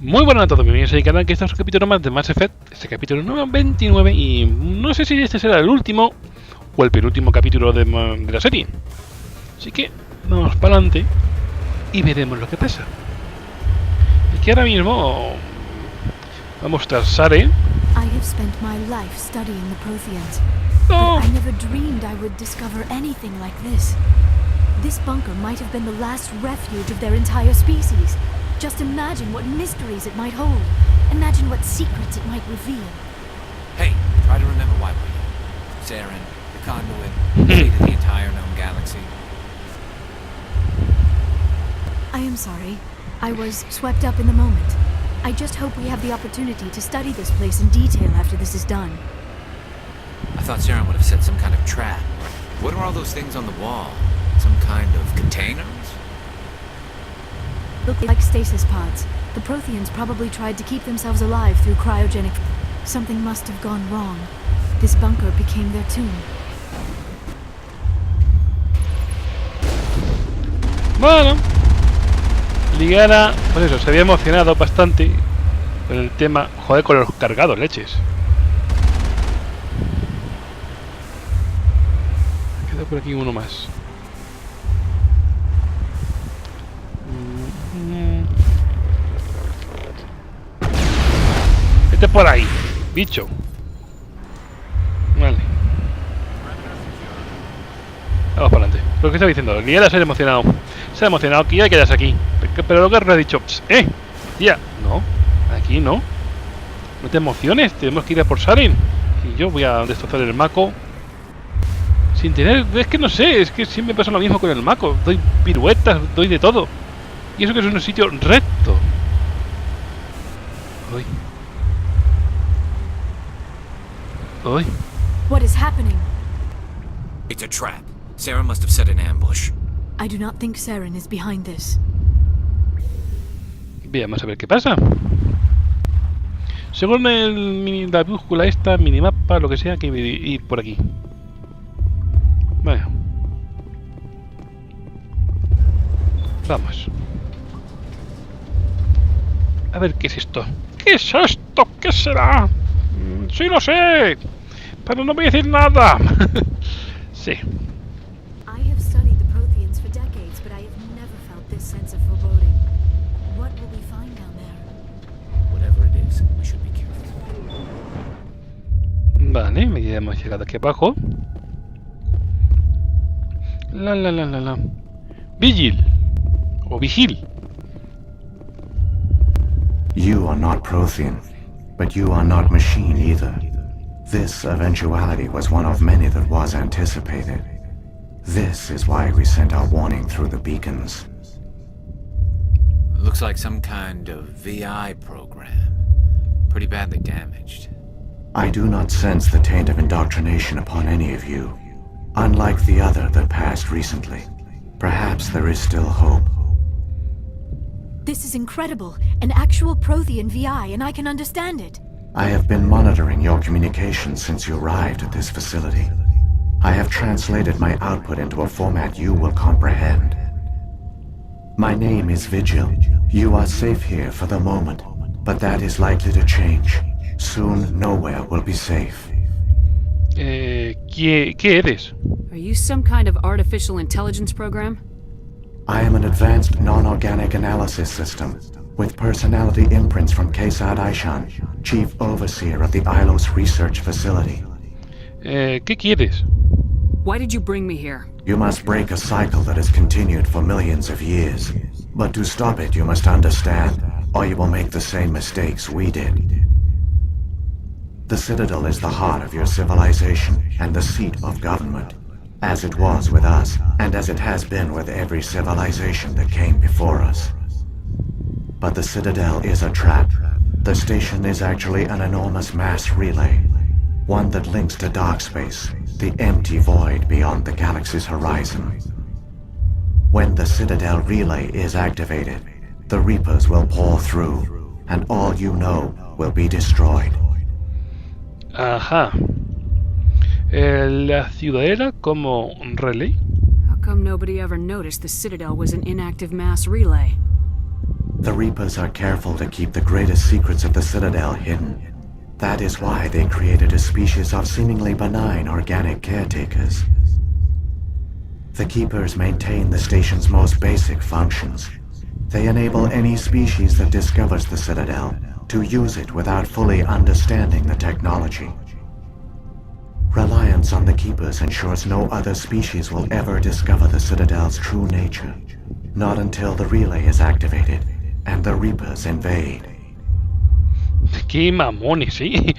Muy buenas a todos, bienvenidos a mi canal, que este es un capítulo más de Mass Effect, este capítulo número 29, y no sé si este será el último o el penúltimo capítulo de la serie. Así que vamos para adelante y veremos lo que pasa. Es que ahora mismo vamos tras Saren. I have spent my life studying the Protheans, ¡No! but I never dreamed I would discover anything like this. This bunker might have been the last refuge of their entire species. Just imagine what mysteries it might hold. Imagine what secrets it might reveal. Hey, try to remember why we're here. Saren, the conduit, the fate of the entire known galaxy. I am sorry. I was swept up in the moment. I just hope we have the opportunity to study this place in detail after this is done. I thought Saren would have set some kind of trap. What are all those things on the wall? Some kind of containers? Look like stasis pods. The Protheans probably tried to keep themselves alive through cryogenic... Something must have gone wrong. This bunker became their tomb. Bueno, Ligara, pues eso, se había emocionado bastante con el tema, joder, con los cargados, leches. Queda por aquí uno más. Vete por ahí, bicho. Vale. Vamos para adelante. Lo que estaba diciendo, Ligara se ha emocionado. Se ha emocionado que ya quedas aquí. Pero lo que ha dicho, tía, no, aquí no. No te emociones, tenemos que ir a por Saren. Y yo voy a destrozar el maco. Sin tener, es que no sé, es que siempre pasa lo mismo con el maco. Doy piruetas, doy de todo. Y eso que es un sitio recto. Uy. Uy. What is happening? It's a trap. Saren must have set an ambush. I do not think Saren is behind this. Bien, vamos a ver qué pasa. Según la brújula esta, minimapa, lo que sea, que ir por aquí. Bueno. Vamos. A ver qué es esto. ¿Qué es esto? ¿Qué será? Sí lo sé, pero no voy a decir nada. Sí. I have studied the Protheans for decades, but I have never felt this sense of foreboding. What will we find down there? Whatever it is, we should be careful. Vale, ya hemos llegado aquí abajo. La. Vigil. O Vigil. You are not Prothean, but you are not machine either. This eventuality was one of many that was anticipated. This is why we sent our warning through the beacons. Looks like some kind of VI program. Pretty badly damaged. I do not sense the taint of indoctrination upon any of you. Unlike the other that passed recently. Perhaps there is still hope. This is incredible. An actual Prothean VI, and I can understand it. I have been monitoring your communications since you arrived at this facility. I have translated my output into a format you will comprehend. My name is Vigil. You are safe here for the moment, but that is likely to change. Soon, nowhere will be safe. ¿Qué eres? Are you some kind of artificial intelligence program? I am an advanced non-organic analysis system, with personality imprints from Kesad Aishan, Chief Overseer of the Ilos Research Facility. ¿Qué quieres? Why did you bring me here? You must break a cycle that has continued for millions of years. But to stop it, you must understand, or you will make the same mistakes we did. The Citadel is the heart of your civilization and the seat of government, as it was with us, and as it has been with every civilization that came before us. But the Citadel is a trap. The station is actually an enormous mass relay, one that links to dark space, the empty void beyond the galaxy's horizon. When the Citadel relay is activated, the Reapers will pour through, and all you know will be destroyed. Ajá. La ciudadela como relay. How come nobody ever noticed the Citadel was an inactive mass relay? The Reapers are careful to keep the greatest secrets of the Citadel hidden. That is why they created a species of seemingly benign organic caretakers. The Keepers maintain the station's most basic functions. They enable any species that discovers the Citadel to use it without fully understanding the technology. Reliance on the Keepers ensures no other species will ever discover the Citadel's true nature. Not until the relay is activated and the Reapers invade. Qué mamones, ¿sí?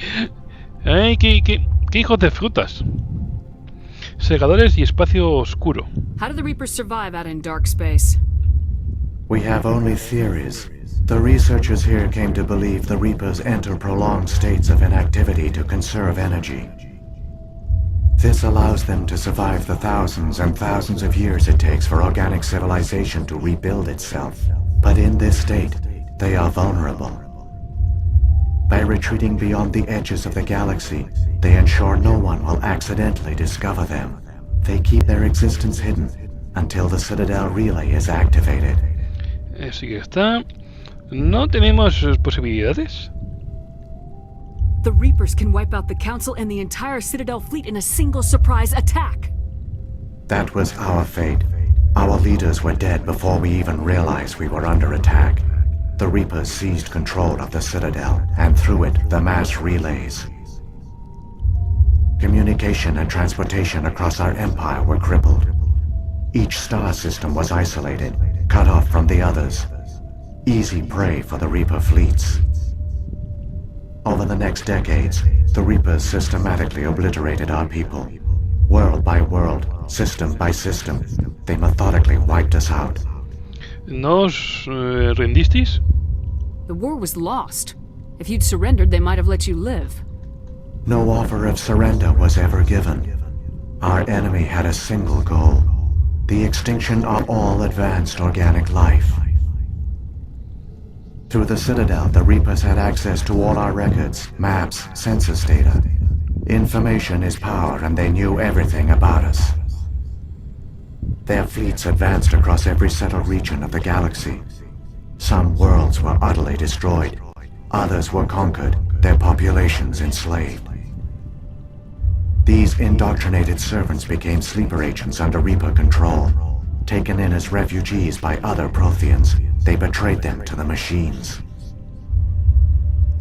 Ay, qué hijos de frutas. Segadores y espacio oscuro. How do the Reapers survive out in dark space? We have only theories. The researchers here came to believe the Reapers enter prolonged states of inactivity to conserve energy. This allows them to survive the thousands and thousands of years it takes for organic civilization to rebuild itself. But in this state, they are vulnerable. By retreating beyond the edges of the galaxy, they ensure no one will accidentally discover them. They keep their existence hidden until the Citadel relay is activated. Así que está. ¿No tenemos posibilidades? The Reapers can wipe out the Council and the entire Citadel fleet in a single surprise attack. That was our fate. Our leaders were dead before we even realized we were under attack. The Reapers seized control of the Citadel, and through it, the mass relays. Communication and transportation across our empire were crippled. Each star system was isolated, cut off from the others. Easy prey for the Reaper fleets. Over the next decades, the Reapers systematically obliterated our people. World by world, system by system, they methodically wiped us out. ¿Nos rendisteis? The war was lost. If you'd surrendered, they might have let you live. No offer of surrender was ever given. Our enemy had a single goal: the extinction of all advanced organic life. Through the Citadel, the Reapers had access to all our records, maps, census data. Information is power, and they knew everything about us. Their fleets advanced across every settled region of the galaxy. Some worlds were utterly destroyed. Others were conquered, their populations enslaved. These indoctrinated servants became sleeper agents under Reaper control. Taken in as refugees by other Protheans, they betrayed them to the machines.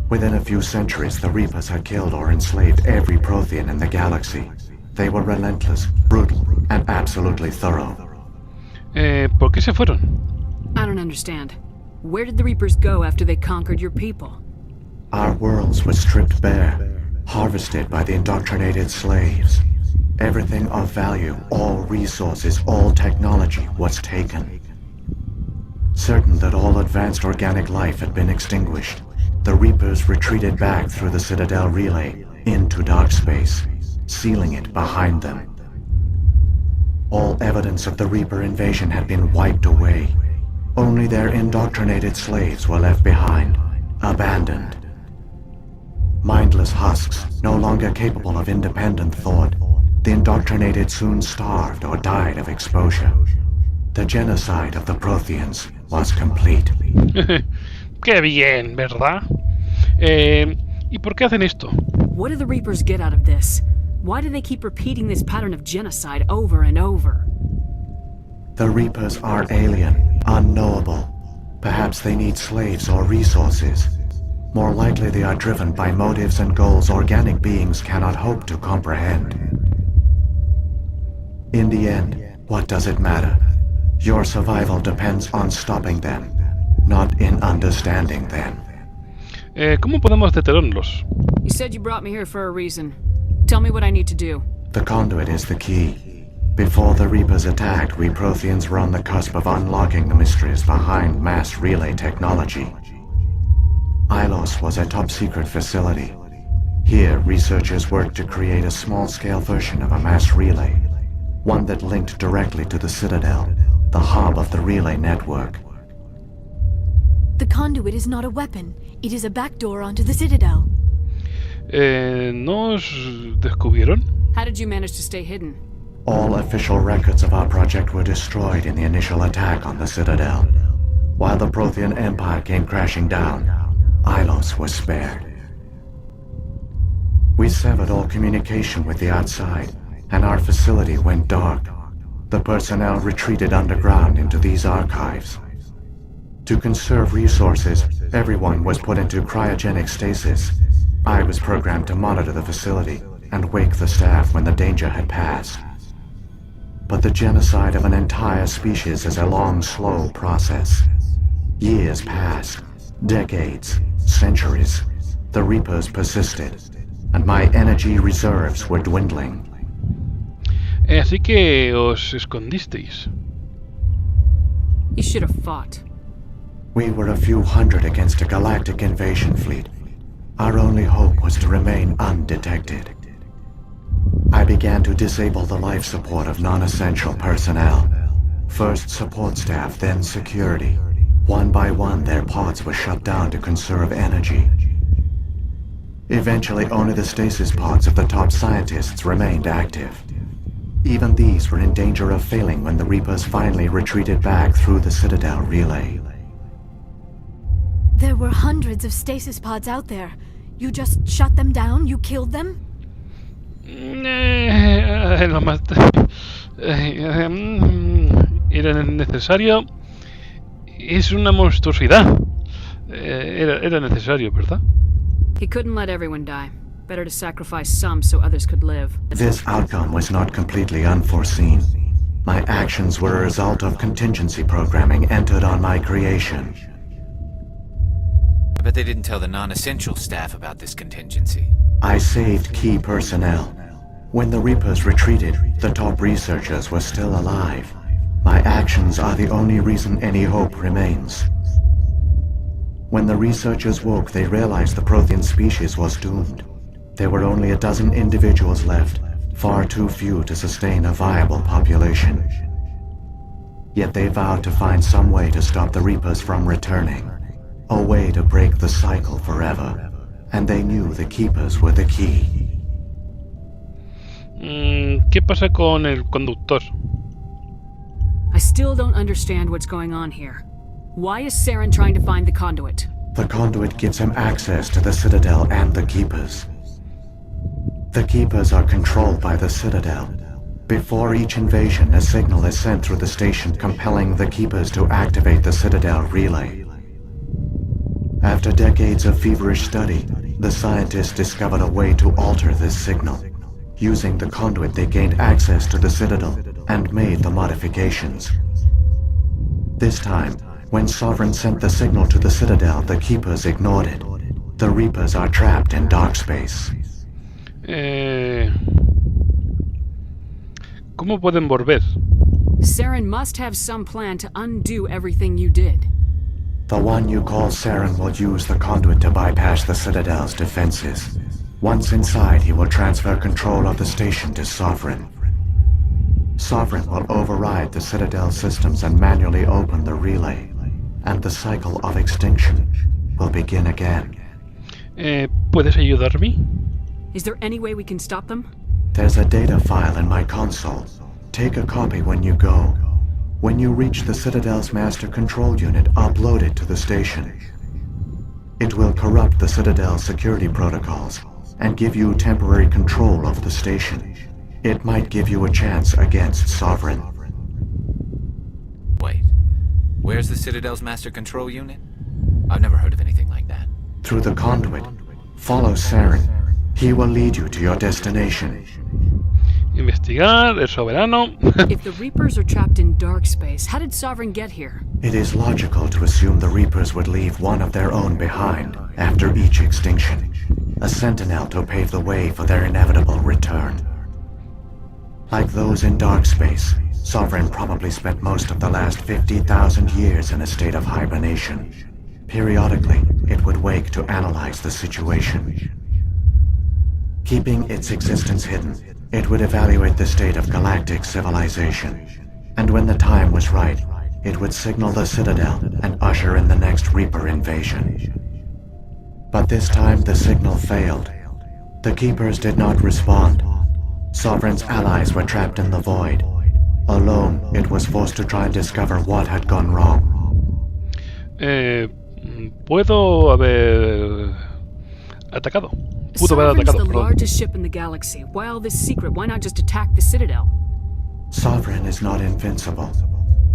Within a few centuries, the Reapers had killed or enslaved every Prothean in the galaxy. They were relentless, brutal, and absolutely thorough. ¿Por qué se fueron? I don't understand. Where did the Reapers go after they conquered your people? Our worlds were stripped bare, harvested by the indoctrinated slaves. Everything of value, all resources, all technology was taken. Certain that all advanced organic life had been extinguished, the Reapers retreated back through the Citadel relay into dark space, sealing it behind them. All evidence of the Reaper invasion had been wiped away. Only their indoctrinated slaves were left behind, abandoned. Mindless husks, no longer capable of independent thought, the indoctrinated soon starved or died of exposure. The genocide of the Protheans was complete. Qué bien, ¿verdad? ¿Y por qué hacen esto? What do the Reapers get out of this? Why do they keep repeating this pattern of genocide over and over? The Reapers are alien, unknowable. Perhaps they need slaves or resources. More likely they are driven by motives and goals organic beings cannot hope to comprehend. In the end, what does it matter? Your survival depends on stopping them, not in understanding them. ¿Cómo podemos detenerlos? You said you brought me here for a reason. Tell me what I need to do. The conduit is the key. Before the Reapers attacked, we Protheans were on the cusp of unlocking the mysteries behind mass relay technology. Ilos was a top-secret facility. Here, researchers worked to create a small-scale version of a mass relay, one that linked directly to the Citadel, the hub of the relay network. The conduit is not a weapon. It is a backdoor onto the Citadel. ¿Nos descubrieron? How did you manage to stay hidden? All official records of our project were destroyed in the initial attack on the Citadel. While the Prothean Empire came crashing down, Ilos was spared. We severed all communication with the outside, and our facility went dark. The personnel retreated underground into these archives. To conserve resources, everyone was put into cryogenic stasis. I was programmed to monitor the facility and wake the staff when the danger had passed. But the genocide of an entire species is a long, slow process. Years passed, decades, centuries. The Reapers persisted, and my energy reserves were dwindling. Así que os escondisteis. You should have fought. We were a few hundred against a galactic invasion fleet. Our only hope was to remain undetected. I began to disable the life support of non-essential personnel. First support staff, then security. One by one, their pods were shut down to conserve energy. Eventually, only the stasis pods of the top scientists remained active. Even these were in danger of failing when the Reapers finally retreated back through the Citadel relay. There were hundreds of stasis pods out there. You just shut them down? You killed them? Lo más... Era necesario. Es una monstruosidad. Era necesario, ¿verdad? He couldn't let everyone die. Better to sacrifice some so others could live. This outcome was not completely unforeseen. My actions were a result of contingency programming entered on my creation. I bet they didn't tell the non-essential staff about this contingency. I saved key personnel. When the Reapers retreated, the top researchers were still alive. My actions are the only reason any hope remains. When the researchers woke, they realized the Prothean species was doomed. There were only a dozen individuals left, far too few to sustain a viable population. Yet they vowed to find some way to stop the Reapers from returning. A way to break the cycle forever. And they knew the Keepers were the key. ¿Qué pasa con el conductor? I still don't understand what's going on here. Why is Saren trying to find the conduit? The conduit gives him access to the Citadel and the Keepers. The Keepers are controlled by the Citadel. Before each invasion, a signal is sent through the station compelling the Keepers to activate the Citadel relay. After decades of feverish study, the scientists discovered a way to alter this signal. Using the conduit, they gained access to the Citadel and made the modifications. This time, when Sovereign sent the signal to the Citadel, the Keepers ignored it. The Reapers are trapped in dark space. ¿Cómo pueden volver? Saren must have some plan to undo everything you did. The one you call Saren will use the conduit to bypass the Citadel's defenses. Once inside, he will transfer control of the station to Sovereign. Sovereign will override the Citadel systems and manually open the relay. And the cycle of extinction will begin again. ¿Puedes ayudarme? Is there any way we can stop them? There's a data file in my console. Take a copy when you go. When you reach the Citadel's master control unit, upload it to the station. It will corrupt the Citadel's security protocols and give you temporary control of the station. It might give you a chance against Sovereign. Wait, where's the Citadel's master control unit? I've never heard of anything like that. Through the conduit, follow Saren. He will lead you to your destination. Investigar, el Soberano. If the Reapers are trapped in dark space, how did Sovereign get here? It is logical to assume the Reapers would leave one of their own behind after each extinction. A sentinel to pave the way for their inevitable return. Like those in dark space, Sovereign probably spent most of the last 50,000 years in a state of hibernation. Periodically, it would wake to analyze the situation. Keeping its existence hidden, it would evaluate the state of galactic civilization. And when the time was right, it would signal the Citadel and usher in the next Reaper invasion. But this time the signal failed. The Keepers did not respond. Sovereign's allies were trapped in the void. Alone, it was forced to try and discover what had gone wrong. Puedo haber atacado. Pudo haber Sovereign's atacado, the perdón. largest ship in the galaxy. Why all this secret? Why not just attack the Citadel? Sovereign is not invincible.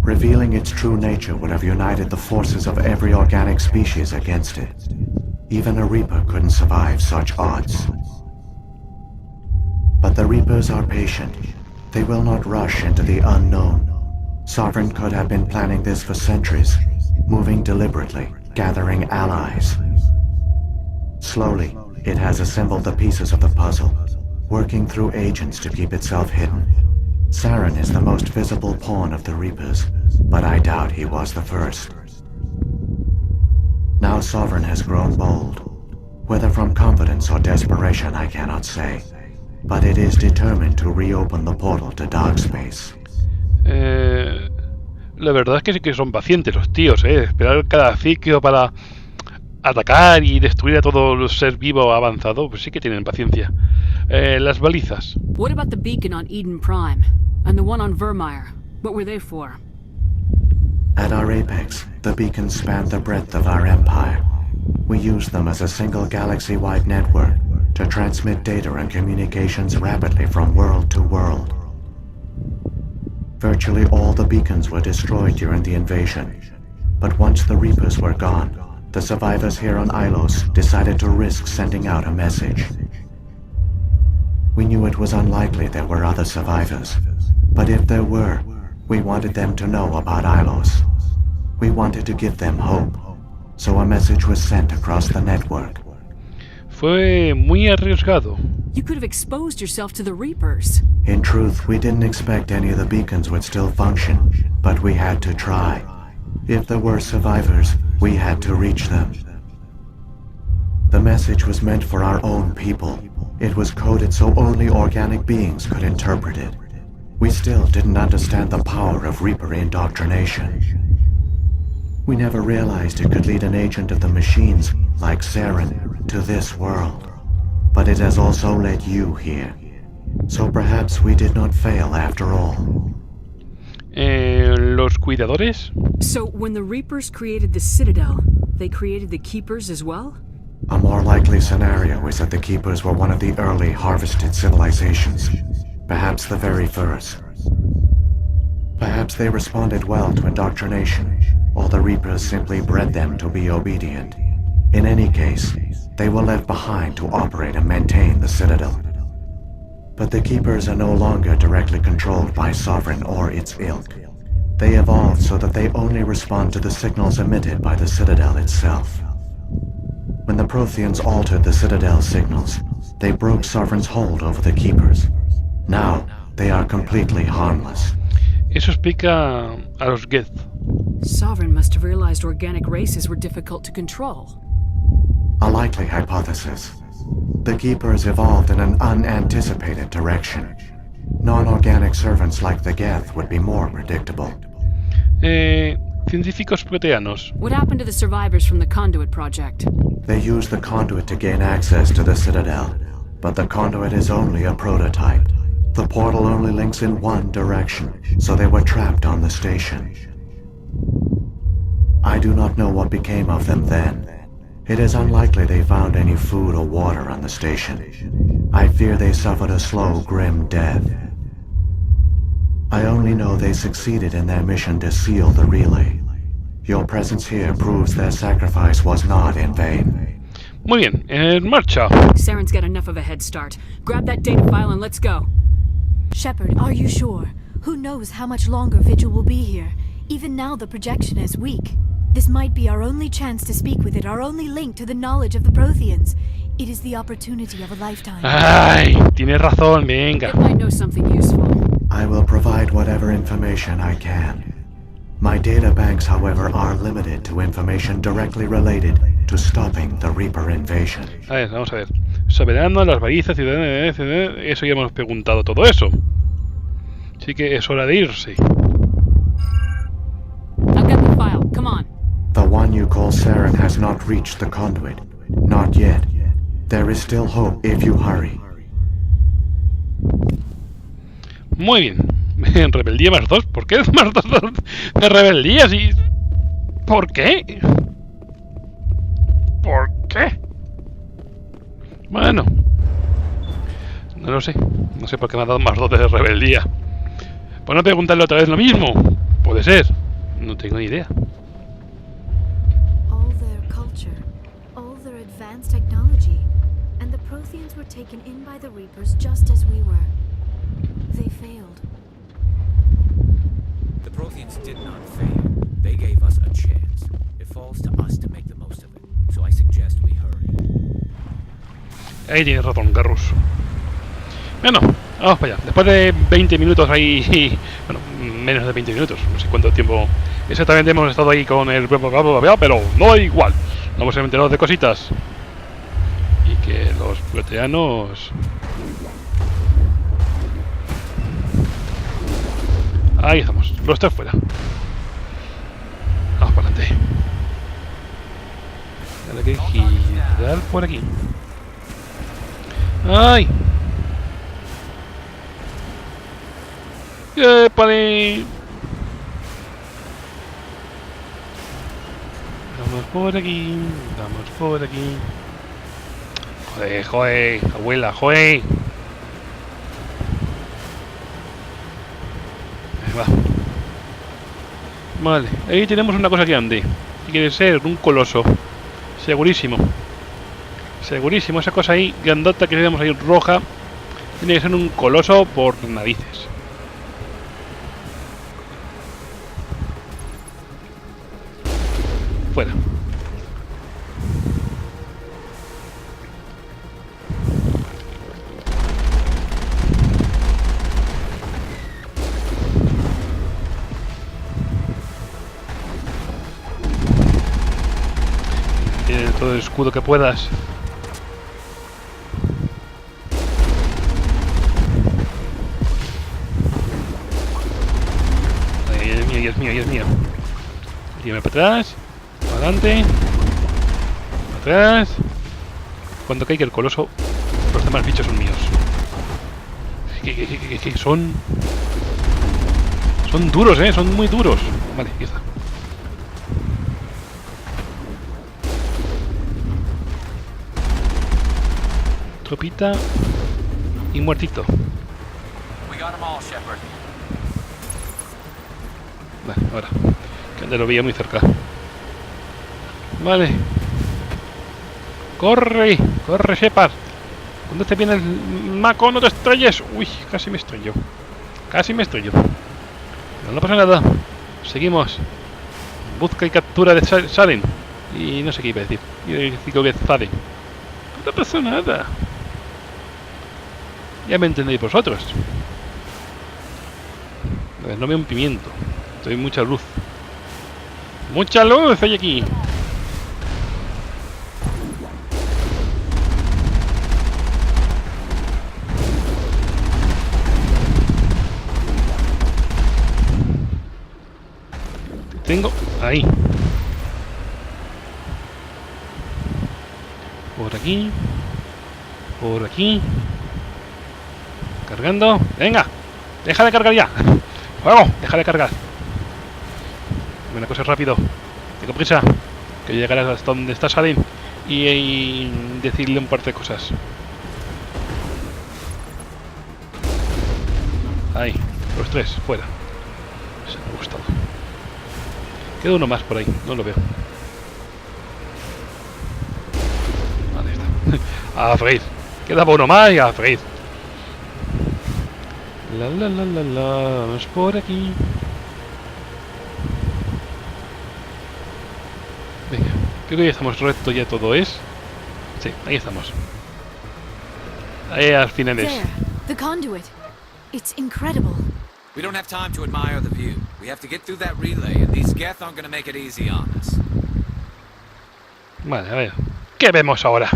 Revealing its true nature would have united the forces of every organic species against it. Even a Reaper couldn't survive such odds. But the Reapers are patient. They will not rush into the unknown. Sovereign could have been planning this for centuries, moving deliberately, gathering allies. Slowly, it has assembled the pieces of the puzzle, working through agents to keep itself hidden. Saren is the most visible pawn of the Reapers, but I doubt he was the first. Now Sovereign has grown bold. Whether from confidence or desperation, I cannot say. But it is determined to reopen the portal to dark space. La verdad es que sí que son pacientes los tíos, esperar cada ciclo para atacar y destruir a todo el ser vivo avanzado, pues sí que tienen paciencia. Las balizas. What about the beacon on Eden Prime? And the one on Vermeer? What were they for? At our apex, the beacons spanned the breadth of our empire. We used them as a single galaxy-wide network to transmit data and communications rapidly from world to world. Virtually all the beacons were destroyed during the invasion, but once the Reapers were gone, the survivors here on Ilos decided to risk sending out a message. We knew it was unlikely there were other survivors, but if there were, we wanted them to know about Ilos. We wanted to give them hope, so a message was sent across the network. Fue muy arriesgado. You could have exposed yourself to the Reapers. In truth, we didn't expect any of the beacons would still function, but we had to try. If there were survivors, we had to reach them. The message was meant for our own people. It was coded so only organic beings could interpret it. We still didn't understand the power of Reaper indoctrination. We never realized it could lead an agent of the machines, like Saren, to this world. But it has also led you here. So perhaps we did not fail after all. Los cuidadores. So when the Reapers created the Citadel, they created the Keepers as well? A more likely scenario is that the Keepers were one of the early harvested civilizations. Perhaps the very first. Perhaps they responded well to indoctrination, or the Reapers simply bred them to be obedient. In any case, they were left behind to operate and maintain the Citadel. But the Keepers are no longer directly controlled by Sovereign or its ilk. They evolved so that they only respond to the signals emitted by the Citadel itself. When the Protheans altered the Citadel signals, they broke Sovereign's hold over the Keepers. Now, they are completely harmless. Eso explica a los Geth. Sovereign must have realized organic races were difficult to control. A likely hypothesis. The Keepers evolved in an unanticipated direction. Non-organic servants like the Geth would be more predictable. Científicos proteanos. What happened to the survivors from the Conduit Project? They used the conduit to gain access to the Citadel, but the conduit is only a prototype. The portal only links in one direction, so they were trapped on the station. I do not know what became of them then. It is unlikely they found any food or water on the station. I fear they suffered a slow, grim death. I only know they succeeded in their mission to seal the relay. Your presence here proves their sacrifice was not in vain. Muy bien, en marcha. Saren's got enough of a head start. Grab that data file and let's go. Shepard, are you sure? Who knows how much longer Vigil will be here? Even now the projection is weak. This might be our only chance to speak with it, our only link to the knowledge of the Protheans. It is the opportunity of a lifetime. Ay, tienes razón, venga. It might know something useful. I will provide whatever information I can. My data banks, however, are limited to information directly related to stopping the Reaper invasion. A ver, vamos a ver. Soberano, las balizas, eso ya hemos preguntado todo eso. Así que es hora de irse. I've got the file. Come on. The one you call Saren has not reached the conduit. Not yet. There is still hope if you hurry. Muy bien. Rebeldía más 2. ¿Por qué es más 2 de rebeldía? Si... ¿Por qué? ¿Por qué? Bueno. No lo sé. No sé por qué me ha dado más dotes de rebeldía. Pues no preguntarle otra vez lo mismo. Puede ser. No tengo ni idea. All their culture, all their advanced technology, and the Protheans were taken in by the Reapers just as we were. They failed. The Protheans did not fail. They gave us a chance. It falls to us to make the most of it. So I suggest we hurry. Ahí tienes razón, Garrus. Bueno, vamos para allá. Después de 20 minutos ahí... Bueno, menos de 20 minutos. No sé cuánto tiempo exactamente hemos estado ahí con el... Pero no igual. Nos hemos enterado de cositas. Y que los proteanos... Ahí estamos. Los tres fuera. Vamos para adelante. Ahora hay que girar por aquí. ¡Ay! ¡Épale! Vamos por aquí. Vamos por aquí. Joder, joder. Abuela, joder. Ahí va. Vale. Ahí tenemos una cosa grande. Que quiere ser un coloso. Segurísimo. Segurísimo. Esa cosa ahí, grandota que tenemos ahí roja. Tiene que ser un coloso por narices. Fuera. Tiene todo el escudo que puedas. Ay, es mío, es mío, es mío. Tírame para atrás. Adelante. Atrás. Cuando caiga el coloso, los demás bichos son míos. Que son... Son duros, son muy duros. Vale, aquí está. Tropita. Y muertito. Vale, ahora. Que antes lo veía muy cerca. Vale. Corre, corre, Shepard. Cuando te viene el maco, no te estrelles. Uy, casi me estrello. Casi me estrello. Pero no pasa nada. Seguimos. Busca y captura de Saren. Y no sé qué iba a decir. Digo que Saren. No pasa nada. Ya me entendéis vosotros. A ver, no veo un pimiento. Hay mucha luz. ¡Mucha luz hay aquí! Tengo ahí. Por aquí. Por aquí. Cargando. ¡Venga! ¡Deja de cargar ya! ¡Fuego! ¡Deja de cargar! Una cosa rápido. Tengo prisa. Que llegaré hasta donde está Saren y decirle un par de cosas. Ahí. Los tres. Fuera. Se me ha gustado. Queda uno más por ahí. No lo veo. Vale, está. A freír. Quedaba uno más y a freír. Vamos por aquí. Venga, creo que ya estamos recto, ya todo es. Sí, ahí estamos. Ahí al final es. There, the conduit. It's incredible. We don't have time to admire the view. We have to get through that relay, and these Geth aren't gonna make it easy on us. Vale, a ver. ¿Qué vemos ahora?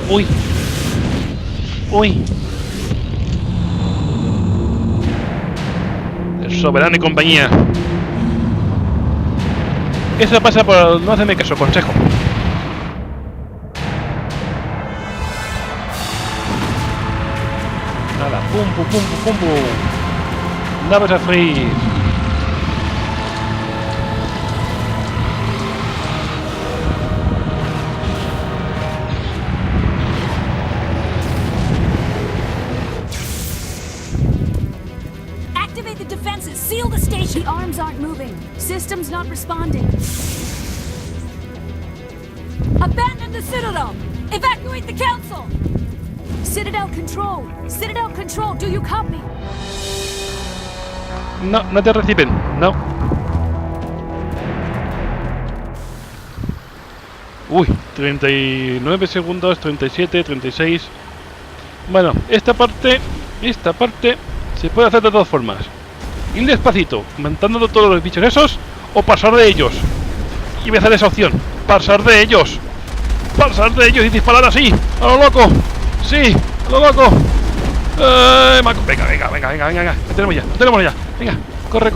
Uy. Uy. El Soberano y compañía. Eso pasa por no hacerme caso, consejo. Nada, pum pum pum pum pum. Naves a freír. Activate the defenses! Seal the station! The arms aren't moving. Systems not responding. Abandon the Citadel! Evacuate the Council! Citadel Control! Citadel Control, do you copy? No, no te reciben. No. Uy, 39 segundos, 37, 36. Bueno, esta parte se puede hacer de dos formas. Ir despacito, matando todos los bichos esos, o pasar de ellos. Y voy a hacer esa opción. Pasar de ellos. Pasar de ellos y disparar así. A lo loco. Sí, a lo loco. Venga. Lo tenemos ya. Venga. Corre.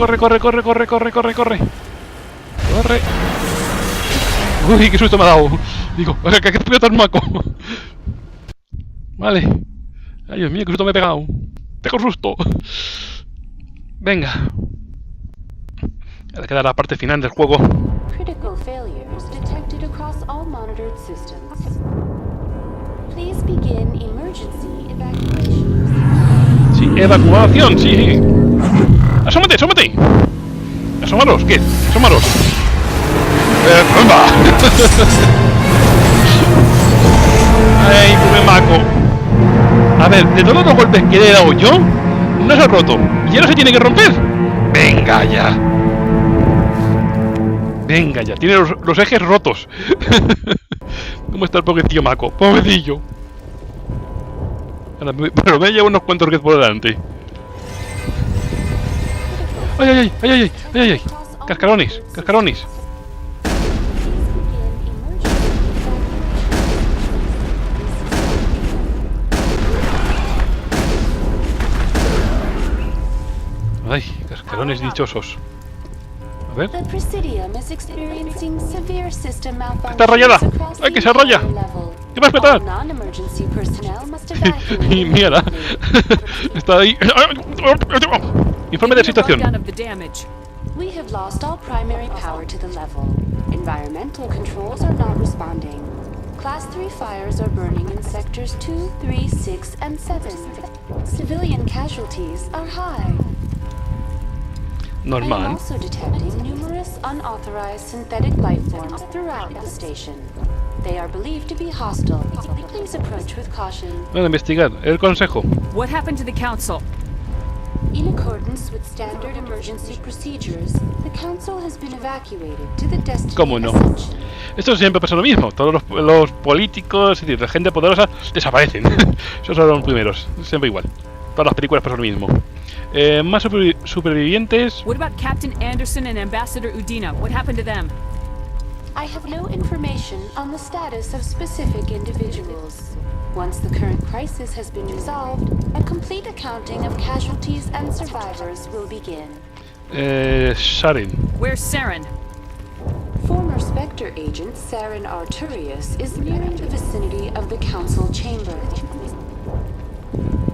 Uy, qué susto me ha dado. Digo, que tío tan maco. Vale. Ay, Dios mío, qué susto me he pegado. Tengo susto. Venga. Ahora queda la parte final del juego. Critical failures detected across all monitored systems. Please begin emergency evacuation. Sí, evacuación, sí. ¡Asómate! ¡Asomaros! ¿Qué? ¡Asomaros! ¡Bomba! ¡Ay, pobre maco! A ver, de todos los golpes que le he dado yo, no se ha roto. ¿Y ya no se tiene que romper? ¡Venga ya! Tiene los ejes rotos. ¿Cómo está el pobrecillo maco? Pobrecillo. Pero me llevo unos cuantos que por delante. ¡Ay! Cascarones. Ay, cascarones dichosos. A ver. Está rayada. ¡Ay, que se raya! ¿Qué va a explotar? Y mierda. Está ahí. Informe de situación. We have lost all primary power to the level. Environmental controls are not responding. Class 3 fires are burning in sectors 2, 3, 6, and 7. Civilian casualties are high. I am Normal. also detecting numerous unauthorized synthetic life forms throughout the station. They are believed to be hostile. Please approach with caution. Bueno, investigar. El consejo. What happened to the council? In accordance with standard emergency procedures, the council has been evacuated to the Destiny ¿Cómo no? Ascension. Esto siempre pasa lo mismo. Todos los políticos, es decir, la gente poderosa, desaparecen. Esos son los primeros. Siempre igual. Todas las películas pasan lo mismo. Más supervivientes. What about Captain Anderson and Ambassador Udina? What happened to them? I have no information on the status of specific individuals. Once the current crisis has been resolved, a complete accounting of casualties and survivors will begin. Saren. Where's Saren? Former Spectre agent Saren Arturius is nearing the vicinity of the council chamber.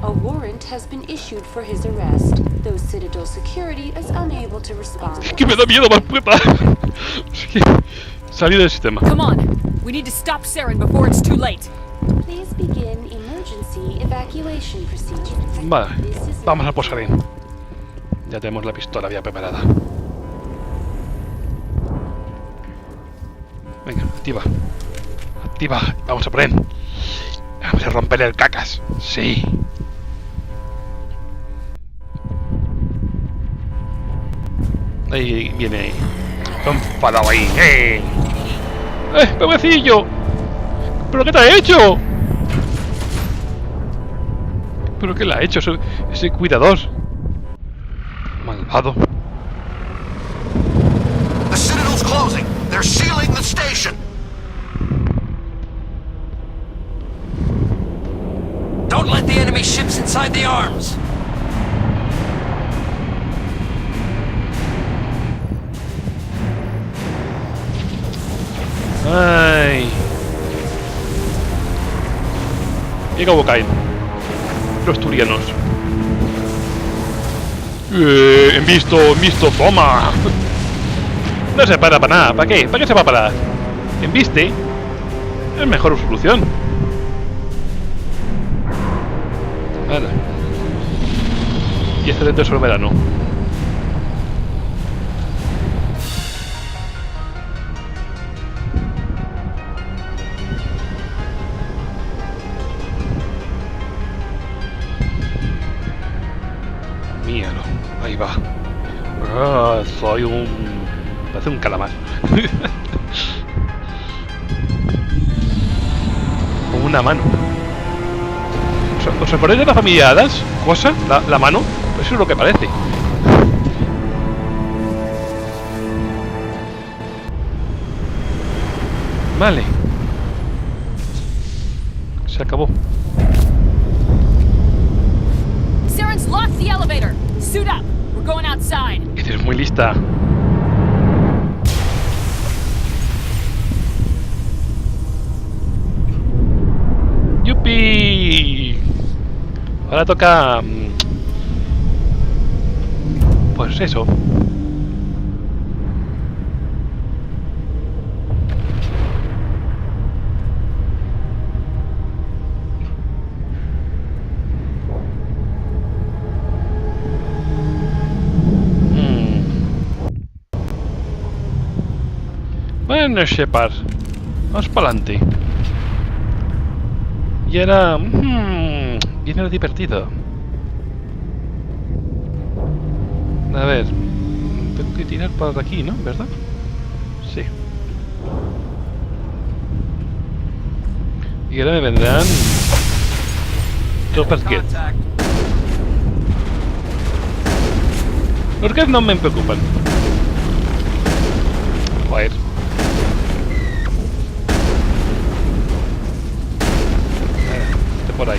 A warrant has been issued for his arrest, though Citadel security is unable to respond. Que me da miedo, más puta. Salí del sistema. Come on. We need to stop Saren before it's too late. Please begin emergency evacuation procedures. Vale, vamos a por Saren. Ya tenemos la pistola ya preparada. Venga, activa, vamos a por él. Vamos a romperle el cacas. Sí. Ahí viene. Está enfadado ahí. Pobrecillo! ¿Pero qué te ha hecho? ¿Pero qué le ha hecho ese cuidador? Malvado. The Citadel's closing. They're sealing the station. Don't let the enemy ships inside the arms. Ay. Y cómo caen los turianos. En visto, toma. No se para nada. ¿Para qué? ¿Para qué se va a parar? En viste es mejor solución. Vale. Y este dentro es Soberano. Míralo, ahí va. Soy un... parece un calamar. Con una mano. ¿Os acordáis de la familia Hadas? ¿Cosa? ¿La mano? Pues eso es lo que parece. Vale. Se acabó. Saren's locked the elevator. Suit up. We're going outside. Eres muy lista. ¡Yupi! Ahora toca... pues eso. Bueno, Shepard, vamos para adelante. Y era... viene lo divertido. A ver, tengo que tirar para aquí, ¿no? ¿Verdad? Sí. Y ahora me vendrán... tropas get. Los get no me preocupan. Joder. Por ahí.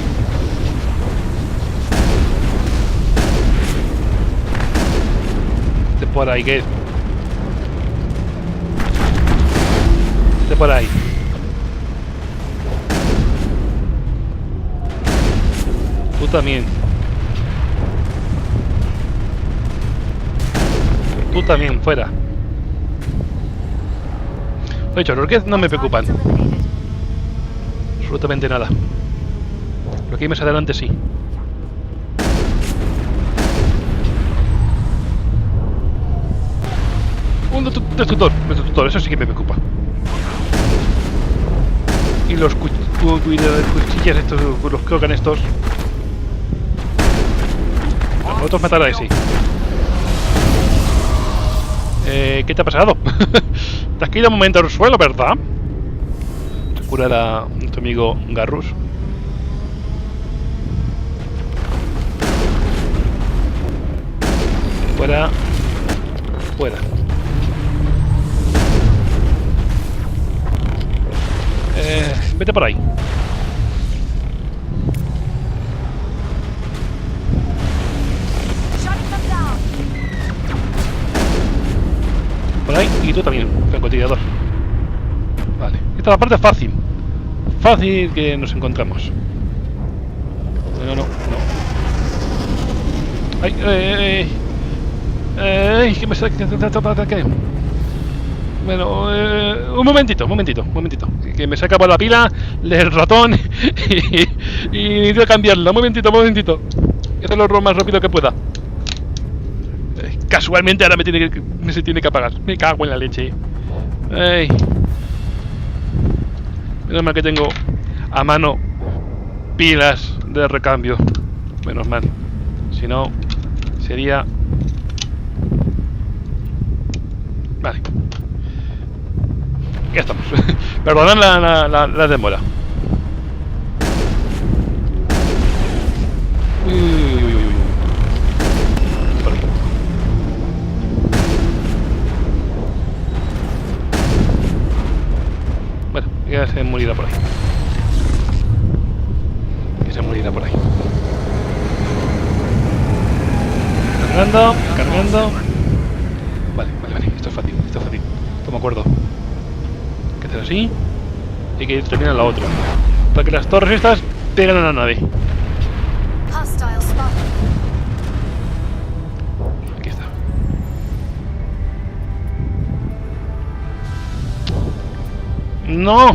Por ahí, ¿qué? Por ahí. Tú también. Tú también, fuera. De hecho, los que no me preocupan. Absolutamente nada. Lo que hay más adelante sí. Un destructor, eso sí que me preocupa. Y los cuchillas estos, los crocan estos. Nosotros matar a ese. ¿Qué te ha pasado? Te has caído un momento al suelo, ¿verdad? Curar a nuestro amigo Garrus. Fuera. Fuera. Vete por ahí. Por ahí y tú también, francotirador. Vale. Esta es la parte fácil. Fácil que nos encontramos. No. Ay, que me saque. Bueno, un momentito. Que me se acaba la pila del ratón y necesito cambiarla. Un momentito. Voy a hacerlo lo más rápido que pueda. Casualmente ahora se tiene que apagar. Me cago en la leche. Ay. Menos mal que tengo a mano pilas de recambio. Menos mal. Si no, sería... Vale. Ya estamos. Perdonad la demora. Uy. Por ahí. Bueno, ya se morirá por ahí. Cargando. Vale. Esto es fácil. Esto me acuerdo. Que hacer así. Y que termina la otra. Para que las torres estas pegan a la nave. ¡No!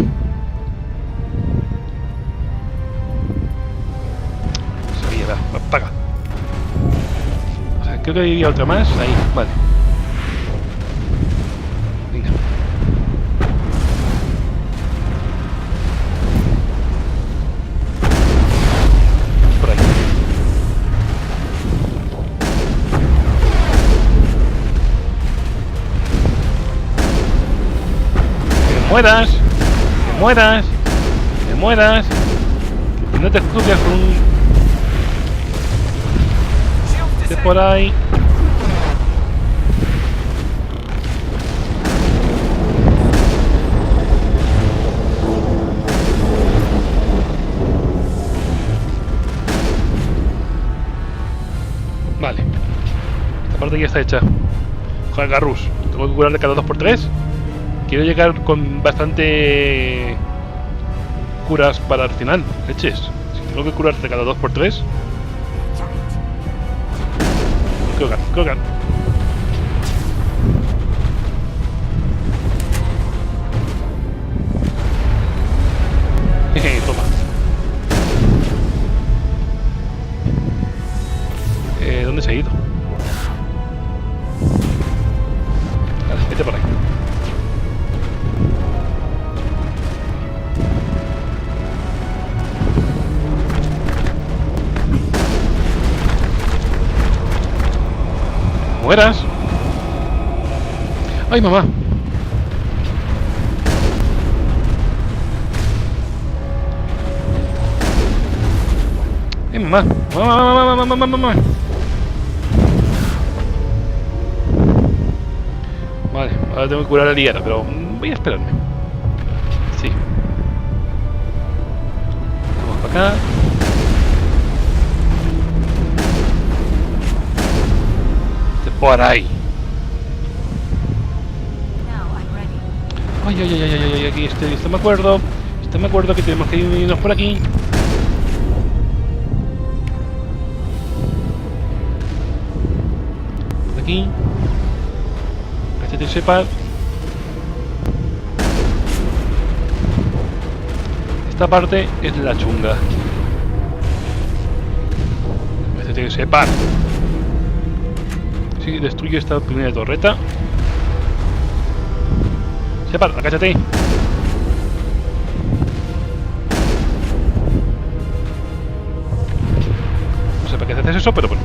Sabía, va, paga. O sea, creo que había otra más. Ahí, vale. Venga. Por ahí. ¡Que mueras! ¡Que mueras! ¡Que mueras! Que no te juzgues con un... de por ahí. Vale. Esta parte ya está hecha. Joder, Garrus. Tengo que curarle cada 2×3. Quiero llegar con bastante curas para el final. Leches. Si tengo que curarte cada 2×3. Krogan. Jeje, toma. ¿Dónde se ha ido? Vale, vete por ahí. ¡Mueras! ¡Ay, mamá! ¡Ay, mamá! ¡Mamá! Vale, ahora tengo que curar a Liara, pero voy a esperarme. Sí. Vamos para acá. Por ahí. Ay, aquí esto me acuerdo. Me acuerdo que tenemos que irnos por aquí. Por aquí. Que te sepa. Esta parte es la chunga. Que te sepa. Sí, destruye esta primera torreta. Separ, agáchate. No sé para qué haces eso, pero bueno.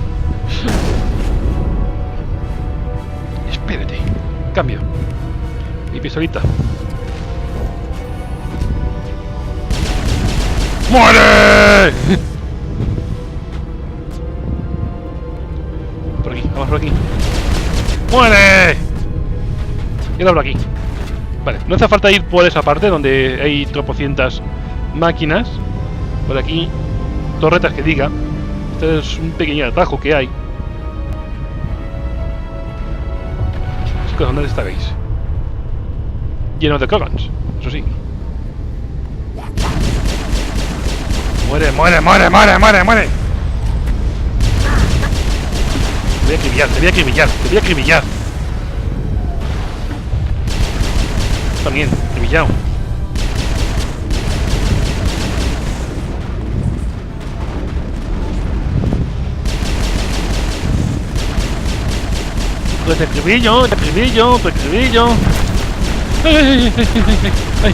Espérate. Cambio. Mi pistolita. ¡Muere! Por aquí, vamos por aquí. ¡Muere! Y ahora por aquí. Vale, no hace falta ir por esa parte donde hay tropocientas máquinas. Por aquí, torretas que diga. Este es un pequeño atajo que hay. Chicos, ¿dónde estáis? Lleno de Krogans, eso sí. Muere. Te voy a acribillar. También, acribillado. Pues te acribillo. Ay.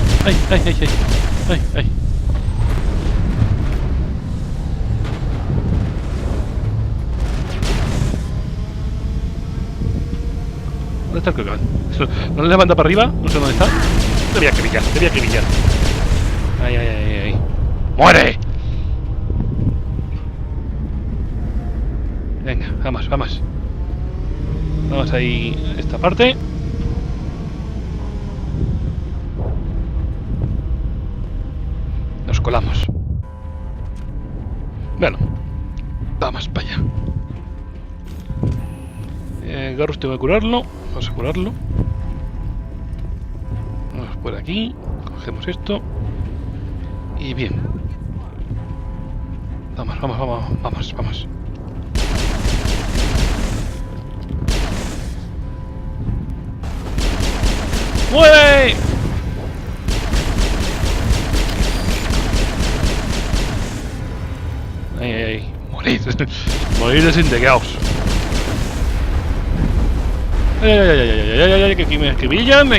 ¿Dónde está el Krogan? ¿No le levanta para arriba? No sé dónde está. Te voy a acribillar. Ay. ¡Muere! Venga, vamos. Vamos ahí a esta parte. Nos colamos. Bueno, vamos para allá. Garrus tengo que curarlo. Vamos a curarlo. Vamos por aquí. Cogemos esto. Y bien. Vamos. ¡Muere! Ay. Morir. Morir desintegrados. Ay, que me escribillan.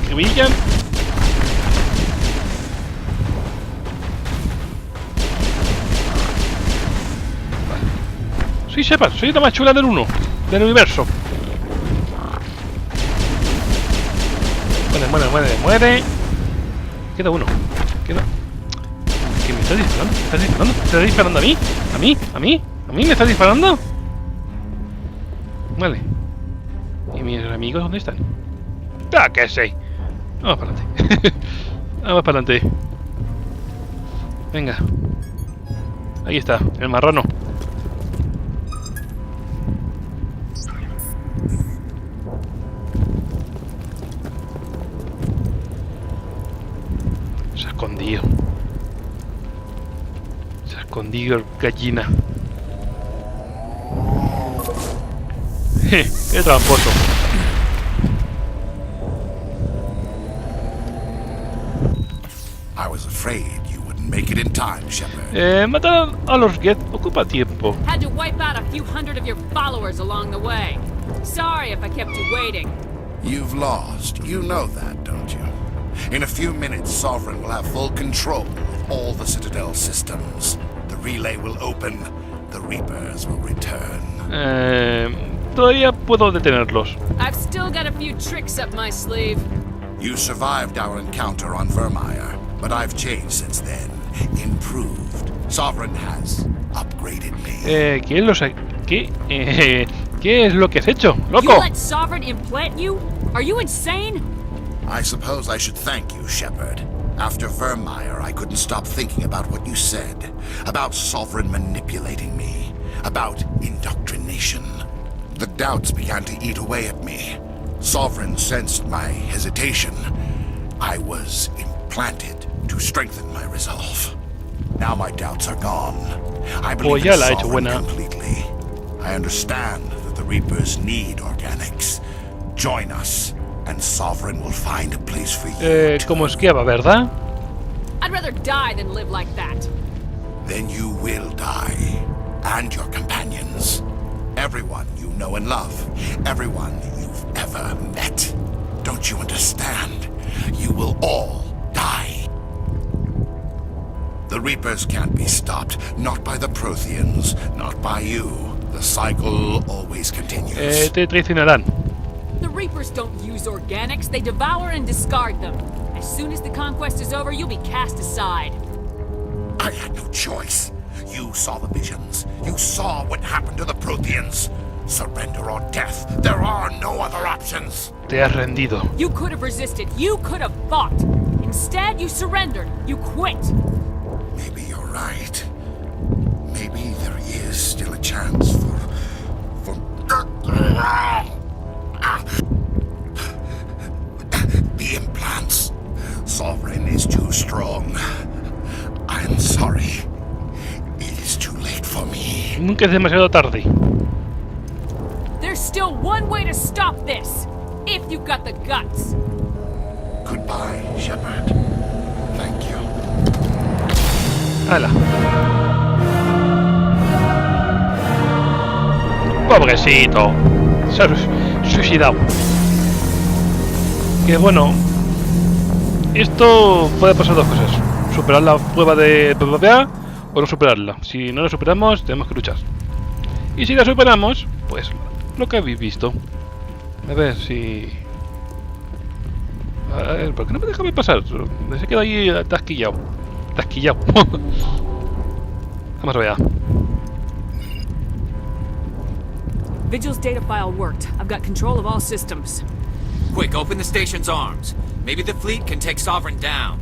Soy Shepard, soy la más chula del del universo. Muere. Queda uno. ¿Qué me estás disparando? ¿Me estás disparando a mí? ¿A mí me estás disparando? Vale. ¿Y mis amigos dónde están? ¡Ah, que sé! Vamos para adelante. Vamos para adelante. Venga. Ahí está, el marrano. Se ha escondido el gallina. ¡Qué tramposo! I was afraid you wouldn't make it in time, Shepard. Matar a los Get ocupa tiempo. Had to wipe out a few hundred of your followers along the way. Sorry if I kept you waiting. You've lost. You know that, don't you? In a few minutes, Sovereign will have full control of all the Citadel systems. The relay will open. The Reapers will return. Todavía puedo detenerlos. I've still got a few tricks up my sleeve. You survived our encounter on Vermeer, but I've changed since then. Improved. Sovereign has upgraded me. ¿Qué es lo que has hecho, You loco? let Sovereign implant you? Are you insane? I suppose I should thank you, Shepard. After Vermeer, I couldn't stop thinking about what you said. About Sovereign manipulating me. About indoctrination. The doubts began to eat away at me. Sovereign sensed my hesitation. I was implanted to strengthen my resolve. Now my doubts are gone. I believe in Sovereign completely. I understand that the Reapers need organics. Join us, and Sovereign will find a place for you. Como esquiava, ¿verdad? I'd rather die than live like that. Then you will die. And your companions. Everyone you know and love. Everyone you've ever met. Don't you understand? You will all die. The Reapers can't be stopped. Not by the Protheans. Not by you. The cycle always continues. Te traicionarán. The Reapers don't use organics, they devour and discard them. As soon as the conquest is over, you'll be cast aside. I had no choice. You saw the visions. You saw what happened to the Protheans. Surrender or death. There are no other options. Te has rendido. You could have resisted. You could have fought. Instead, you surrendered. You quit. Maybe you're right. Maybe there is still a chance for... The implants. Sovereign is too strong. I'm sorry. It is too late for me. Nunca es demasiado tarde. There's still one way to stop this. If you've got the guts. Goodbye, Shepard. Thank you. ¡Hala! Pobrecito. Se ha suicidado. Que bueno. Esto puede pasar dos cosas. Superar la prueba de PvP o no superarla. Si no la superamos, tenemos que luchar. Y si la superamos, pues lo que habéis visto. A ver si... A ver, ¿por qué no me deja pasar? Se queda ahí tasquillado. Tasquillado. Vamos a ver. Vigil's data file worked. I've got control of all systems. Quick, open the station's arms. Maybe the fleet can take Sovereign down.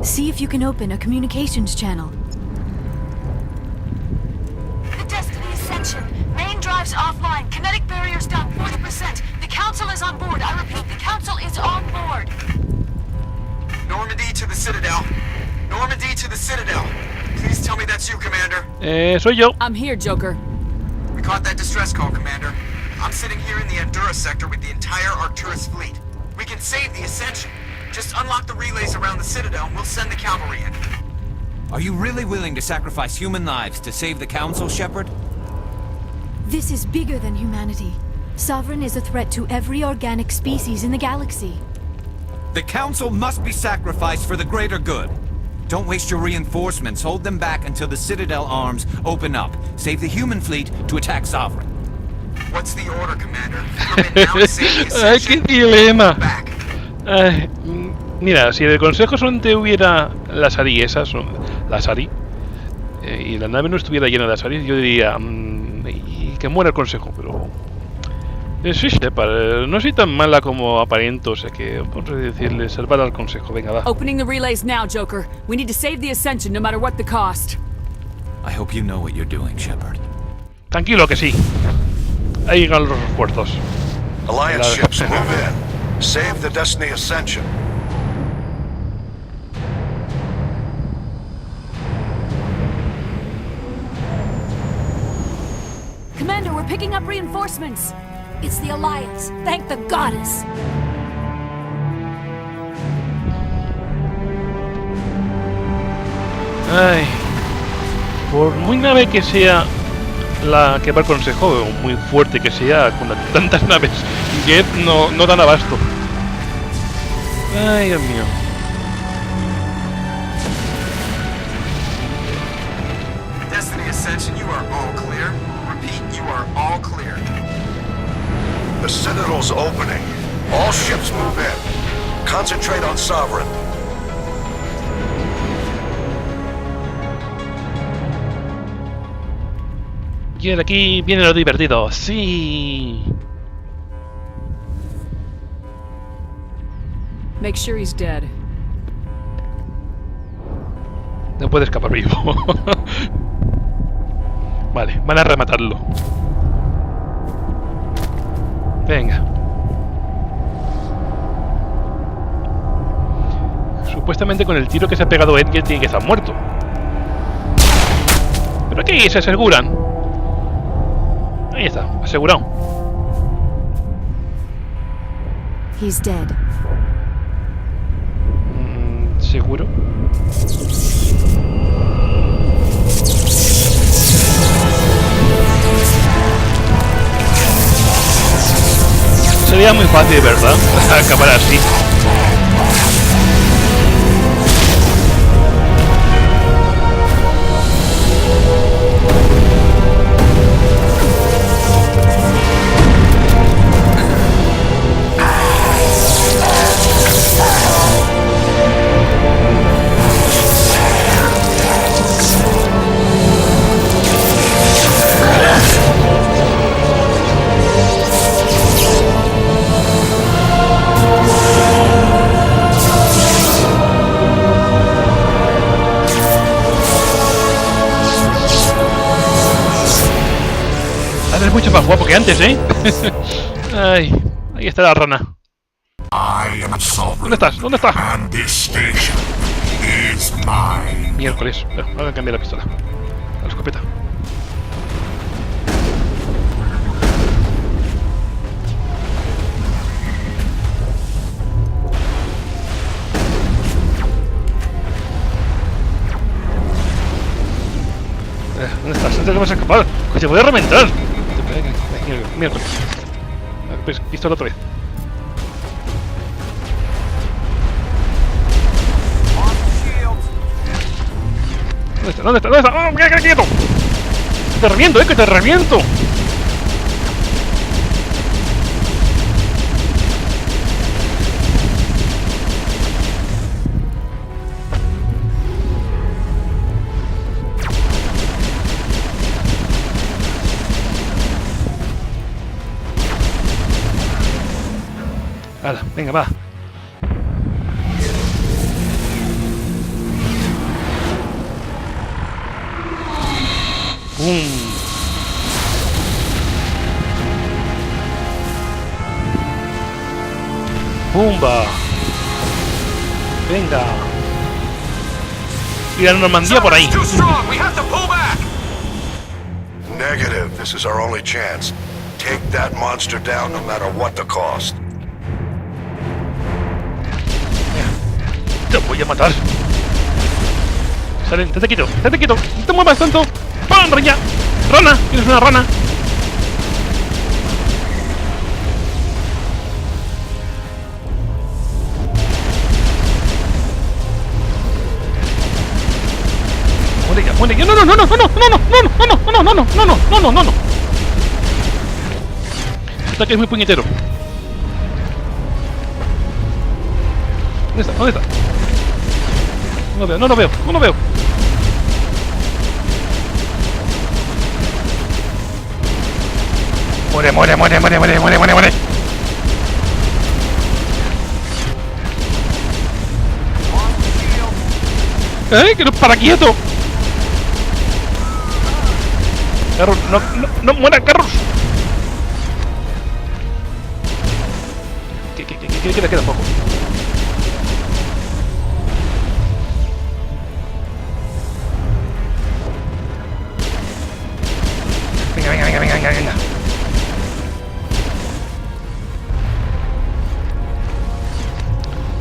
See if you can open a communications channel. The Destiny Ascension. Main drives offline. Kinetic barriers down 40%. The Council is on board. I repeat, the Council is on board. Normandy to the Citadel. Normandy to the Citadel. Please tell me that's you, Commander. Soy yo. I'm here, Joker. We caught that distress call, Commander. I'm sitting here in the Andurra sector with the entire Arcturus fleet. We can save the Ascension. Just unlock the relays around the Citadel and we'll send the cavalry in. Are you really willing to sacrifice human lives to save the Council, Shepard? This is bigger than humanity. Sovereign is a threat to every organic species in the galaxy. The Council must be sacrificed for the greater good. Don't waste your reinforcements. Hold them back until the Citadel arms open up. Save the human fleet to attack Sovereign. What's the order, Commander? Come in now and save the ¡Ay, qué Ascension. dilema! Back. Mira, si en el consejo solamente hubiera las Ari esas, las Ari, y la nave no estuviera llena de las Ari, yo diría, y que muera el consejo, pero... sí, Shepard, no soy tan mala como aparento, o sea que vamos a decirle salvar al consejo, venga, va. Opening the relays now, Joker. We need to save the Ascension no matter what the cost. I hope you know what you're doing, Shepard. Tranquilo que sí. Ahí llegan los refuerzos. Alliance ships move in. Save the Destiny Ascension. Commander, we're picking up reinforcements. It's the Alliance. Thank the goddess. Ay, por muy nave que sea la que va al consejo, o muy fuerte que sea, con tantas naves, que no dan abasto. Ay, Dios mío. Destiny Ascension, you are all clear. Repeat, you are all clear. The Citadel's opening. All ships move in. Concentrate on Sovereign. Y de aquí viene lo divertido. Sí. Make sure he's dead. No puede escapar vivo. Vale, van a rematarlo. Venga. Supuestamente con el tiro que se ha pegado Ed ya tiene que estar muerto. Pero aquí se aseguran. Ahí está, asegurado. He's dead. ¿Seguro? Sería muy fácil, ¿verdad? Acabar así. Es mucho más guapo que antes, ¿eh? Ay, ahí está la rana. ¿Dónde estás? ¿Dónde está? Miércoles. Ahora cambiar la pistola. La escopeta. ¿Dónde estás? ¿Dónde te vas a escapar? ¡Que te voy a reventar! Miércoles. Pues, pistola otra vez. ¿Dónde está? ¿Dónde está? ¿Dónde está? ¡Oh, qué quieto! ¡Te reviento, que te reviento! Hala, venga, va. ¡Pumba! Venga. Y la Normandía por ahí. Negative. This is our only chance. Take that monster down no matter what the cost. Te voy a matar. Saren, estate quieto, estate quieto. No te muevas tanto. ¡Pam, raya! ¡Rana! ¿Tienes una rana? Muere ya, muere ya. No, no, no, no, no, no, no, no, no, no, no, no, no, no, no, no, no, no, no. Este ataque es muy puñetero. ¿Dónde está? ¿Dónde está? No lo veo, no lo veo, no lo veo. Muere, muere, muere, muere, muere, muere, muere, muere. Que no para quieto. Carros, no, no, no mueran, carros. Queda poco. Venga, venga, venga, venga, venga, venga.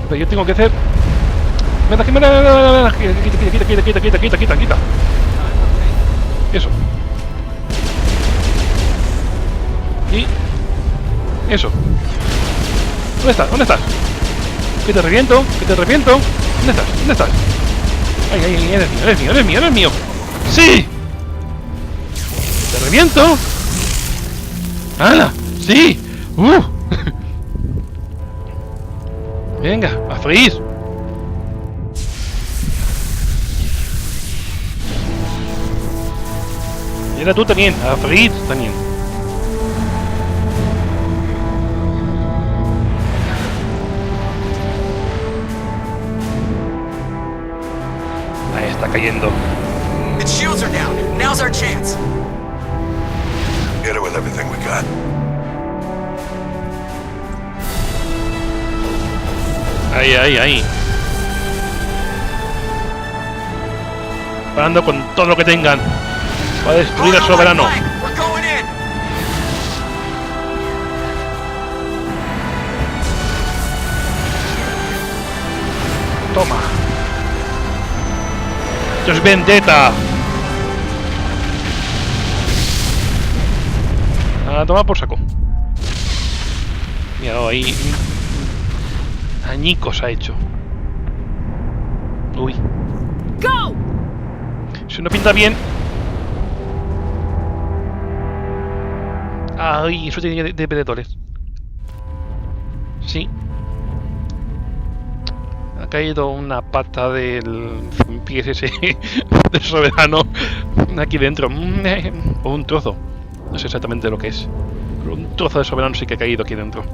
Pero yo tengo que hacer. Quita. Eso. Y. Eso. ¿Dónde estás? ¿Dónde estás? Que te reviento, que te reviento. ¿Dónde estás? ¿Dónde estás? Ay, ay, ay, eres mío, eres mío, eres mío, eres mío. ¡Sí! ¡Te reviento! ¡Hala! ¡Sí! Venga, a freír. Y ahora tú también, a freír también. Ahí está cayendo. Its shields are down. Now's our chance. Hit it with everything we got. Ahí, ahí, ahí. Parando con todo lo que tengan. Va a destruir al Soberano. We're going in. Toma. Esto es vendetta. Toma por saco. Mira, ahí. Añicos ha hecho. Uy. Go! Si no pinta bien. Ay, eso tiene de predadores. Sí. Ha caído una pata del pie ese del Soberano aquí dentro. O un trozo. No sé exactamente lo que es. Pero un trozo de Soberano sí que ha caído aquí dentro.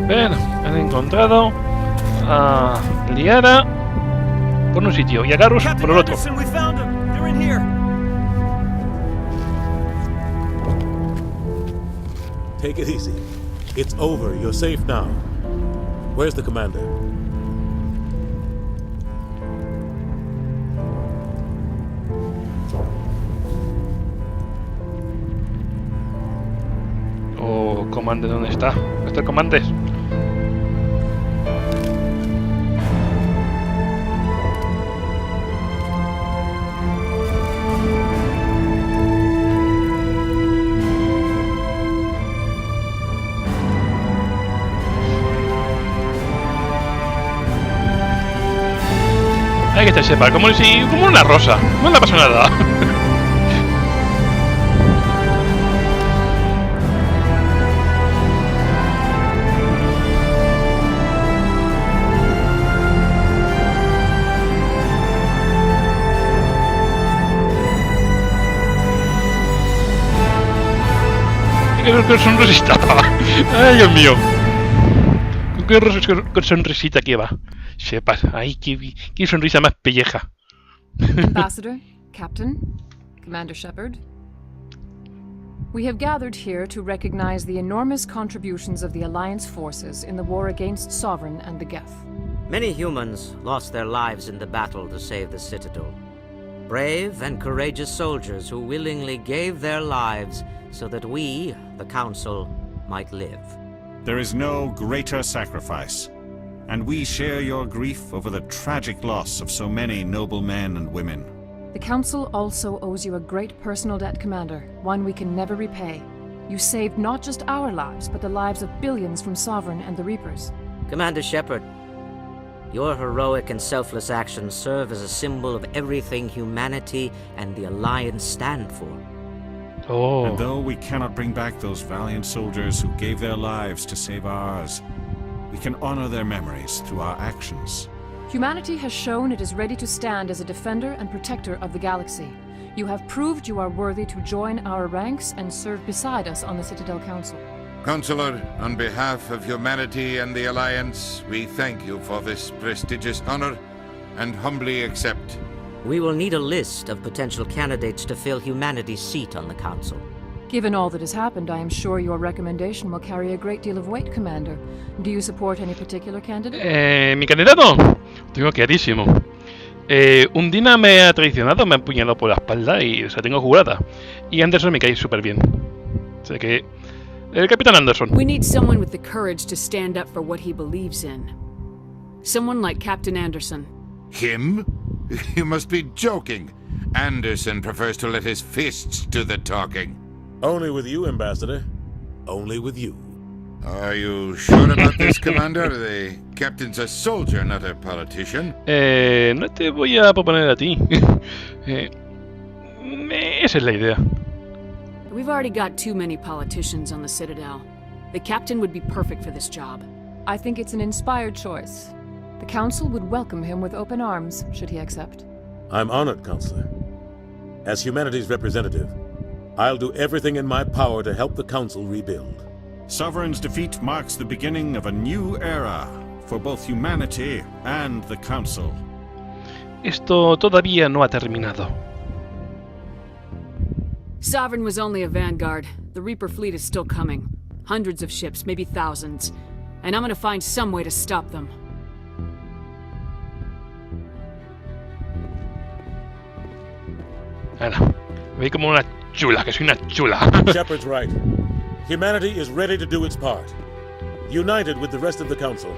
Bueno, han encontrado a Liara por un sitio y a Garrus por el otro. We found them. They're in here. Take it easy. It's over. You're safe now. Where's the commander? Oh, comandante, ¿dónde está? ¿Dónde está el comandante? Hay que estar sepa, como una rosa. No le pasa nada. Qué sonrisita. Ay, Dios mío. Qué sonrisita que va. Sepas, ay, qué sonrisa más pelleja. Ambassador, Captain, Commander Shepard. We have gathered here to recognize the enormous contributions of the Alliance forces in the war against Sovereign and the Geth. Many humans lost their lives in the battle to save the Citadel. Brave and courageous soldiers who willingly gave their lives so that we, the Council, might live. There is no greater sacrifice, and we share your grief over the tragic loss of so many noble men and women. The Council also owes you a great personal debt, Commander, one we can never repay. You saved not just our lives, but the lives of billions from Sovereign and the Reapers. Commander Shepard, your heroic and selfless actions serve as a symbol of everything humanity and the Alliance stand for. Oh. And though we cannot bring back those valiant soldiers who gave their lives to save ours, we can honor their memories through our actions. Humanity has shown it is ready to stand as a defender and protector of the galaxy. You have proved you are worthy to join our ranks and serve beside us on the Citadel Council. Counselor, on behalf of humanity and the Alliance, we thank you for this prestigious honor and humbly accept. We will need a list of potential candidates to fill humanity's seat on the Council. Given all that has happened, I am sure your recommendation will carry a great deal of weight, Commander. Do you support any particular candidate? Mi candidato, tengo clarísimo. Undina me ha traicionado, me ha empuñalado por la espalda y se la tengo jurada. Y Anderson me cae súper bien. O sea que... El Capitán Anderson. We need someone with the courage to stand up for what he believes in. Someone like Captain Anderson. Him? You must be joking. Anderson prefers to let his fists do the talking. Only with you, Ambassador. Only with you. Are you sure about this, Commander? The captain's a soldier, not a politician. No te voy a proponer a ti. Esa es la idea. We've already got too many politicians on the Citadel. The captain would be perfect for this job. I think it's an inspired choice. The Council would welcome him with open arms, should he accept. I'm honored, Counselor. As humanity's representative, I'll do everything in my power to help the Council rebuild. Sovereign's defeat marks the beginning of a new era for both humanity and the Council. Esto todavía no ha terminado. Sovereign was only a vanguard. The Reaper fleet is still coming. Hundreds of ships, maybe thousands. And I'm gonna find some way to stop them. Ana, me como una chula, que soy una chula. Shepard's right. Humanity is ready to do its part. United with the rest of the Council,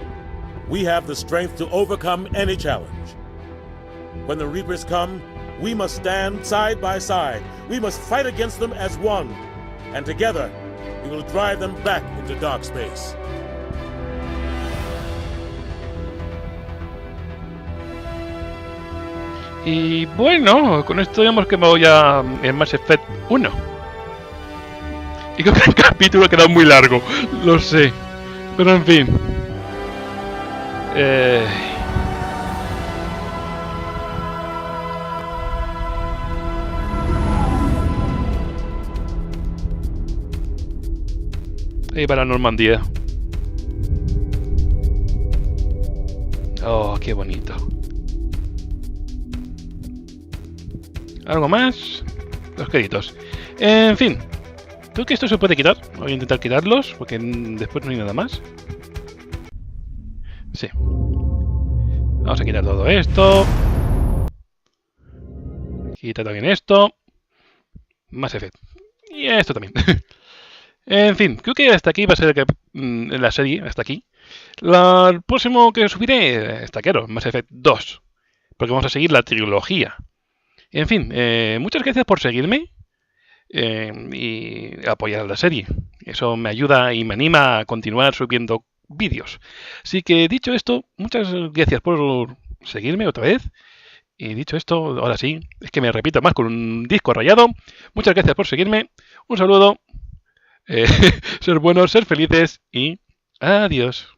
we have the strength to overcome any challenge. When the Reapers come, we must stand side by side. We must fight against them as one. And together, we will drive them back into dark space. Y bueno, con esto hemos quemado ya el Mass Effect 1. Y creo que el capítulo ha quedado muy largo, lo sé. Pero en fin. Ahí va la Normandía. Oh, qué bonito. ¿Algo más? Los créditos. En fin. Creo que esto se puede quitar. Voy a intentar quitarlos, porque después no hay nada más. Sí. Vamos a quitar todo esto. Quita también esto. Más efecto. Y esto también. En fin, creo que hasta aquí va a ser la serie, hasta aquí. El próximo que subiré es taquero, Mass Effect 2. Porque vamos a seguir la trilogía. En fin, muchas gracias por seguirme y apoyar la serie. Eso me ayuda y me anima a continuar subiendo vídeos. Así que dicho esto, muchas gracias por seguirme otra vez. Y dicho esto, ahora sí, es que me repito más con un disco rayado. Muchas gracias por seguirme. Un saludo. Ser buenos, ser felices y adiós.